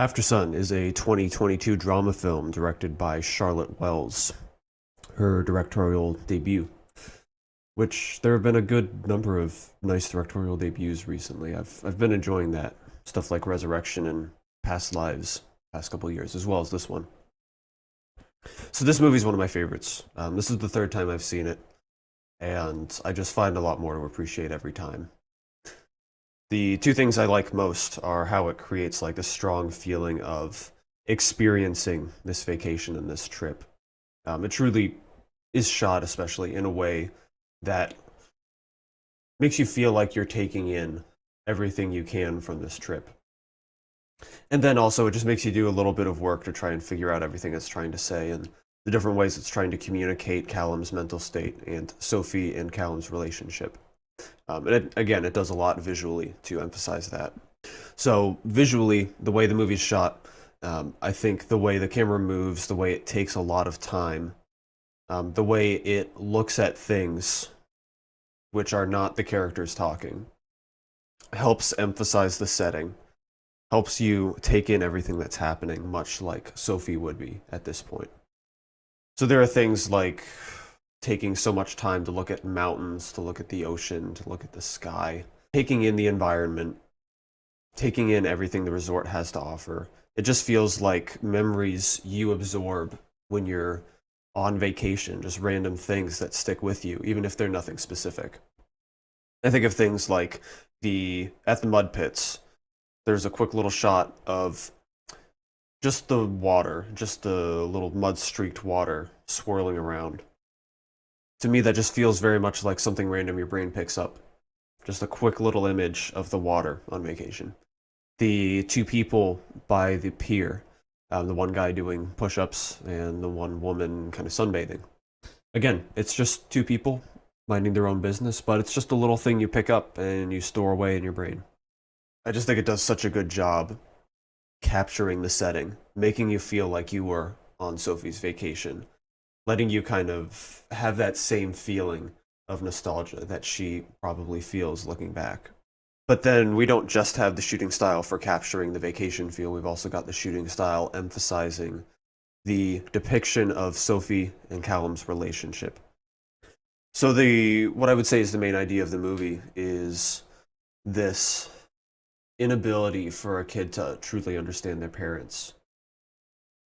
Aftersun is a 2022 drama film directed by Charlotte Wells, her directorial debut, which there have been a good number of nice directorial debuts recently. I've been enjoying that. Stuff like Resurrection and Past Lives, past couple of years, as well as this one. So this movie is one of my favorites. This is the third time I've seen it, and I just find a lot more to appreciate every time. The two things I like most are how it creates like a strong feeling of experiencing this vacation and this trip. It truly is shot, especially in a way that makes you feel like you're taking in everything you can from this trip. And then also, it just makes you do a little bit of work to try and figure out everything it's trying to say and the different ways it's trying to communicate Callum's mental state and Sophie and Callum's relationship. Again, it does a lot visually to emphasize that. So visually, the way the movie's shot, I think the way the camera moves, the way it takes a lot of time, the way it looks at things which are not the characters talking, helps emphasize the setting, helps you take in everything that's happening, much like Sophie would be at this point. So there are things like taking so much time to look at mountains, to look at the ocean, to look at the sky, taking in the environment, taking in everything the resort has to offer. It just feels like memories you absorb when you're on vacation, just random things that stick with you, even if they're nothing specific. I think of things like at the mud pits, there's a quick little shot of just the water, just the little mud streaked water swirling around. To me, that just feels very much like something random your brain picks up. Just a quick little image of the water on vacation. The two people by the pier, the one guy doing push ups and the one woman kind of sunbathing. Again, it's just two people minding their own business, but it's just a little thing you pick up and you store away in your brain. I just think it does such a good job capturing the setting, making you feel like you were on Sophie's vacation, letting you kind of have that same feeling of nostalgia that she probably feels looking back. But then we don't just have the shooting style for capturing the vacation feel, we've also got the shooting style emphasizing the depiction of Sophie and Callum's relationship. So what I would say is the main idea of the movie is this inability for a kid to truly understand their parents.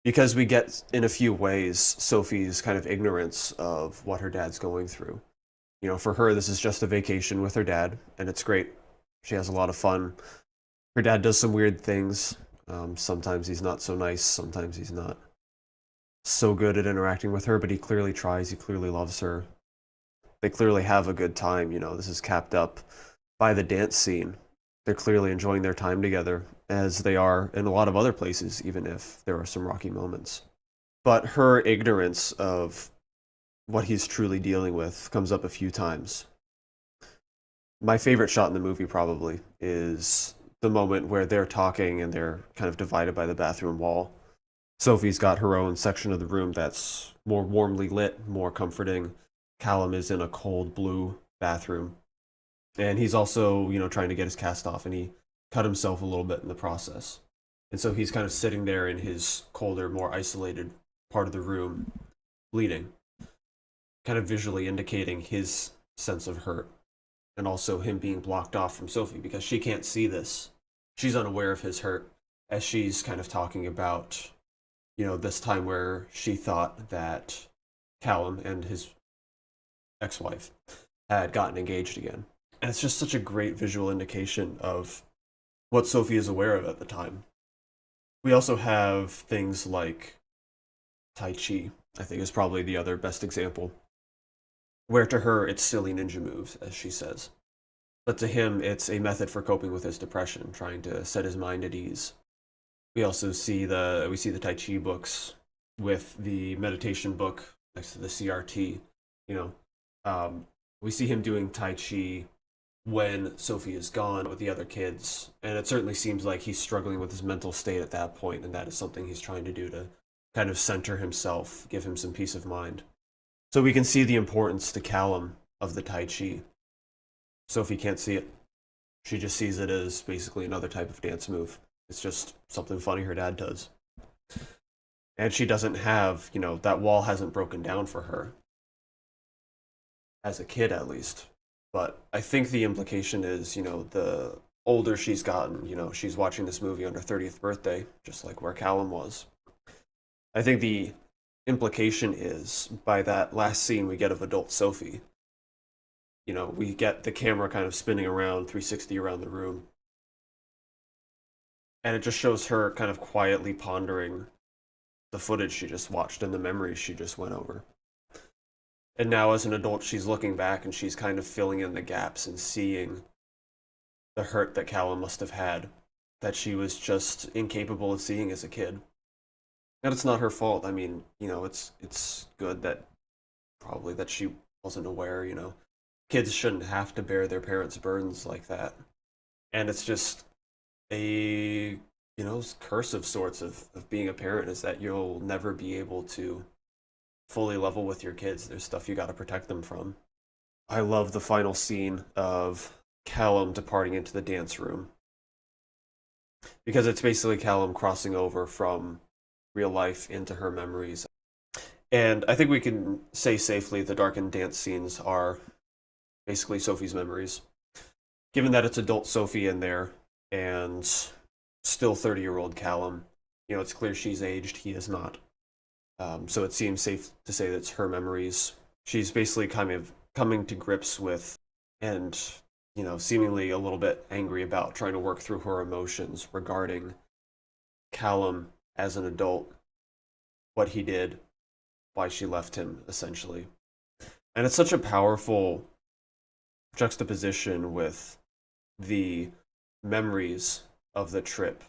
Because we get, in a few ways, Sophie's kind of ignorance of what her dad's going through. You know, for her, this is just a vacation with her dad, and it's great. She has a lot of fun. Her dad does some weird things. Sometimes he's not so nice, sometimes he's not so good at interacting with her, but he clearly tries, he clearly loves her. They clearly have a good time, you know, this is capped up by the dance scene. They're clearly enjoying their time together, as they are in a lot of other places, even if there are some rocky moments. But her ignorance of what he's truly dealing with comes up a few times. My favorite shot in the movie probably is the moment where they're talking and they're kind of divided by the bathroom wall. Sophie's got her own section of the room that's more warmly lit, more comforting. Callum is in a cold blue bathroom. And he's also, you know, trying to get his cast off, and he cut himself a little bit in the process. And so he's kind of sitting there in his colder, more isolated part of the room, bleeding, kind of visually indicating his sense of hurt, and also him being blocked off from Sophie because she can't see this. She's unaware of his hurt as she's kind of talking about, you know, this time where she thought that Callum and his ex-wife had gotten engaged again. And it's just such a great visual indication of what Sophie is aware of at the time. We also have things like Tai Chi, I think is probably the other best example, where to her it's silly ninja moves, as she says. But to him, it's a method for coping with his depression, trying to set his mind at ease. We also see the Tai Chi books with the meditation book next to the CRT. You know, we see him doing Tai Chi when Sophie is gone with the other kids, and it certainly seems like he's struggling with his mental state at that point, and that is something he's trying to do to kind of center himself, give him some peace of mind. So we can see the importance to Callum of the Tai Chi. Sophie can't see it. She just sees it as basically another type of dance move. It's just something funny her dad does. And she doesn't have, that wall hasn't broken down for her, as a kid at least. But I think the implication is, the older she's gotten, she's watching this movie on her 30th birthday, just like where Callum was. I think the implication is by that last scene we get of adult Sophie, we get the camera kind of spinning around 360 around the room. And it just shows her kind of quietly pondering the footage she just watched and the memories she just went over. And now, as an adult, she's looking back and she's kind of filling in the gaps and seeing the hurt that Callum must have had that she was just incapable of seeing as a kid. And it's not her fault. I mean, it's good that probably that she wasn't aware. Kids shouldn't have to bear their parents' burdens like that. And it's just a curse of sorts of being a parent is that you'll never be able to fully level with your kids. There's stuff you got to protect them from. I love the final scene of Callum departing into the dance room because it's basically Callum crossing over from real life into her memories. And I think we can say safely the darkened dance scenes are basically Sophie's memories. Given that it's adult Sophie in there and still 30-year-old Callum, it's clear she's aged, he is not. So it seems safe to say that it's her memories. She's basically kind of coming to grips with and, seemingly a little bit angry about trying to work through her emotions regarding Callum as an adult, what he did, why she left him, essentially. And it's such a powerful juxtaposition with the memories of the trip.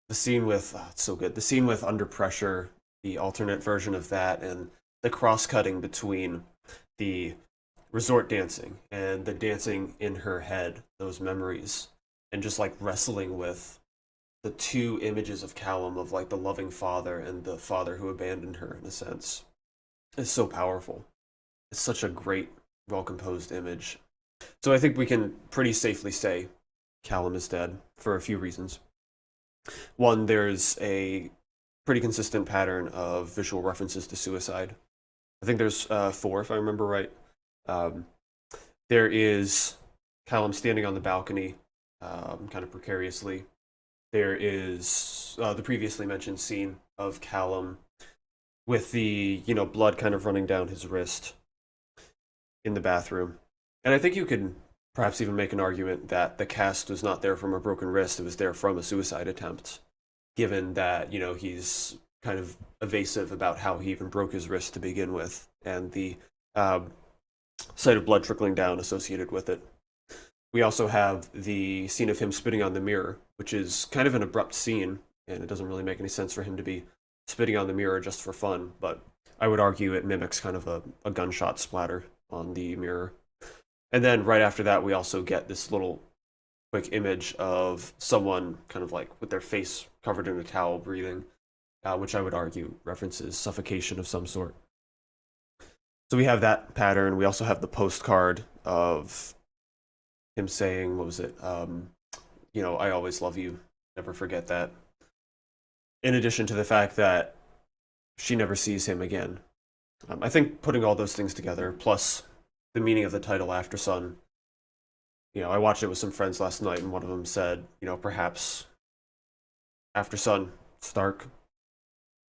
The scene with, it's so good, the scene with Under Pressure, the alternate version of that, and the cross-cutting between the resort dancing and the dancing in her head, those memories, and just like wrestling with the two images of Callum of like the loving father and the father who abandoned her in a sense is so powerful. It's such a great, well-composed image. So I think we can pretty safely say Callum is dead for a few reasons. One, there's a pretty consistent pattern of visual references to suicide. I think there's four, if I remember right. There is Callum standing on the balcony, kind of precariously. There is the previously mentioned scene of Callum with the blood kind of running down his wrist in the bathroom. And I think you could perhaps even make an argument that the cast was not there from a broken wrist, it was there from a suicide attempt, given that, he's kind of evasive about how he even broke his wrist to begin with, and the sight of blood trickling down associated with it. We also have the scene of him spitting on the mirror, which is kind of an abrupt scene, and it doesn't really make any sense for him to be spitting on the mirror just for fun, but I would argue it mimics kind of a gunshot splatter on the mirror. And then right after that, we also get this little quick image of someone kind of like with their face covered in a towel breathing, which I would argue references suffocation of some sort. So we have that pattern. We also have the postcard of him saying, what was it? I always love you. Never forget that. In addition to the fact that she never sees him again. I think putting all those things together, plus the meaning of the title Aftersun, I watched it with some friends last night, and one of them said, perhaps Aftersun, it's dark.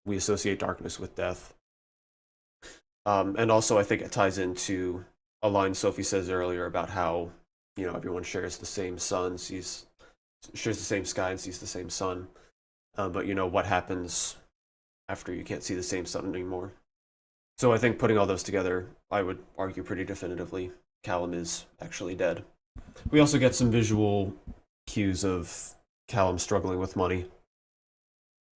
We associate darkness with death. And also, I think it ties into a line Sophie says earlier about how, everyone shares the same sun, shares the same sky and sees the same sun. But what happens after you can't see the same sun anymore? So I think putting all those together, I would argue pretty definitively, Callum is actually dead. We also get some visual cues of Callum struggling with money.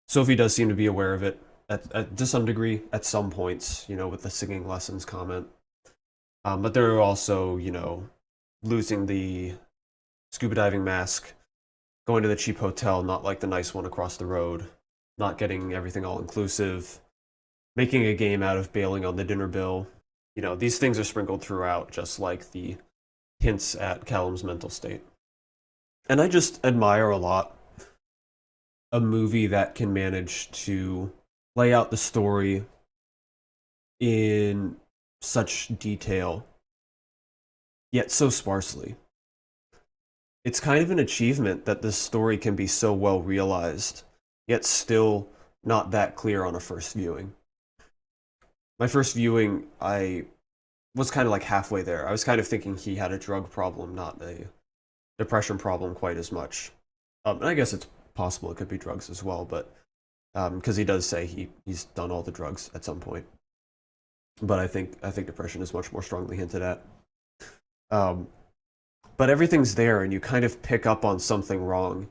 Sophie does seem to be aware of it to some degree at some points, with the singing lessons comment. But they're also, losing the scuba diving mask, going to the cheap hotel, not like the nice one across the road, not getting everything all inclusive, making a game out of bailing on the dinner bill. These things are sprinkled throughout, just like the hints at Callum's mental state. And I just admire a lot a movie that can manage to lay out the story in such detail, yet so sparsely. It's kind of an achievement that this story can be so well realized, yet still not that clear on a first viewing. My first viewing, I was kind of like halfway there. I was kind of thinking he had a drug problem, not a depression problem quite as much. And I guess it's possible it could be drugs as well, but because he does say he's done all the drugs at some point. But I think depression is much more strongly hinted at. Um, but everything's there, and you kind of pick up on something wrong.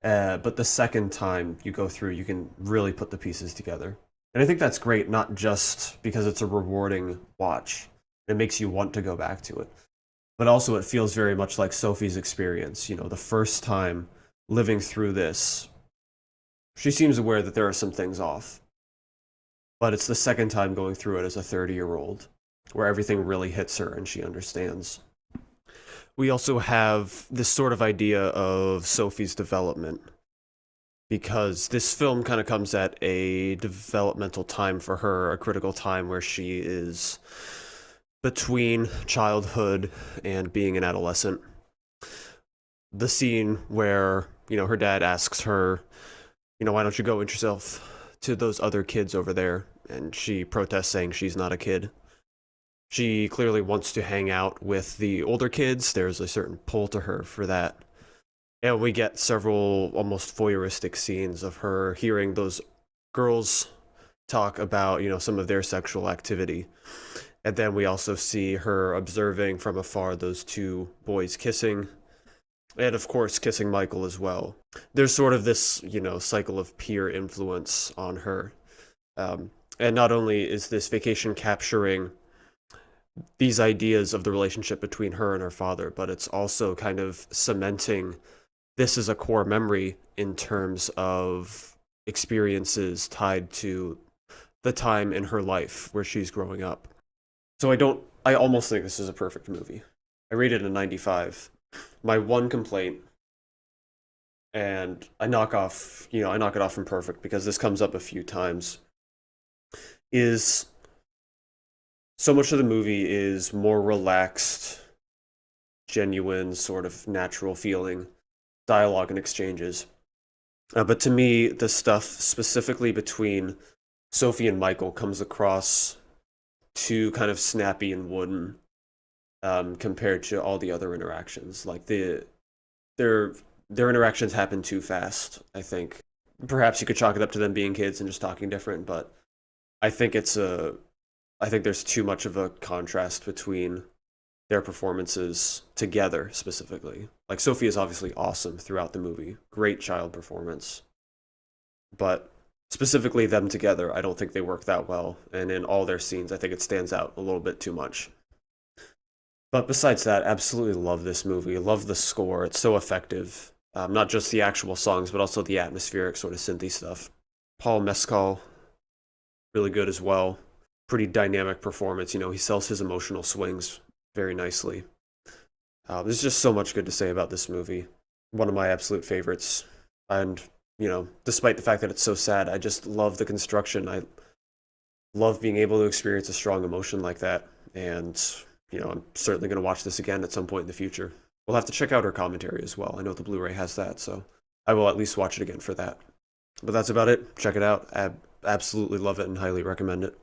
But the second time you go through, you can really put the pieces together. And I think that's great, not just because it's a rewarding watch. It makes you want to go back to it. But also, it feels very much like Sophie's experience. You know, the first time living through this, she seems aware that there are some things off. But it's the second time going through it as a 30-year-old where everything really hits her and she understands. We also have this sort of idea of Sophie's development because this film kind of comes at a developmental time for her, a critical time where she is between childhood and being an adolescent. The scene where, her dad asks her, why don't you go with yourself to those other kids over there? And she protests saying she's not a kid. She clearly wants to hang out with the older kids. There's a certain pull to her for that. And we get several almost voyeuristic scenes of her hearing those girls talk about, some of their sexual activity. And then we also see her observing from afar those two boys kissing. And of course, kissing Michael as well. There's sort of this, cycle of peer influence on her. And not only is this vacation capturing these ideas of the relationship between her and her father, but it's also kind of cementing this as a core memory in terms of experiences tied to the time in her life where she's growing up. So I almost think this is a perfect movie. I rated it a 95. My one complaint, and I knock it off from perfect because this comes up a few times, is so much of the movie is more relaxed, genuine, sort of natural feeling dialogue and exchanges. But to me, the stuff specifically between Sophie and Michael comes across too kind of snappy and wooden compared to all the other interactions. Like their interactions happen too fast, I think. Perhaps you could chalk it up to them being kids and just talking different, but I think I think there's too much of a contrast between their performances together specifically. Like Sophie is obviously awesome throughout the movie. Great child performance. But specifically them together, I don't think they work that well. And in all their scenes, I think it stands out a little bit too much. But besides that, absolutely love this movie. Love the score. It's so effective. Not just the actual songs, but also the atmospheric sort of synthy stuff. Paul Mescal, really good as well. Pretty dynamic performance. He sells his emotional swings very nicely. There's just so much good to say about this movie. One of my absolute favorites. And, despite the fact that it's so sad, I just love the construction. I love being able to experience a strong emotion like that. And, I'm certainly going to watch this again at some point in the future. We'll have to check out her commentary as well. I know the Blu-ray has that, so I will at least watch it again for that. But that's about it. Check it out. I absolutely love it and highly recommend it.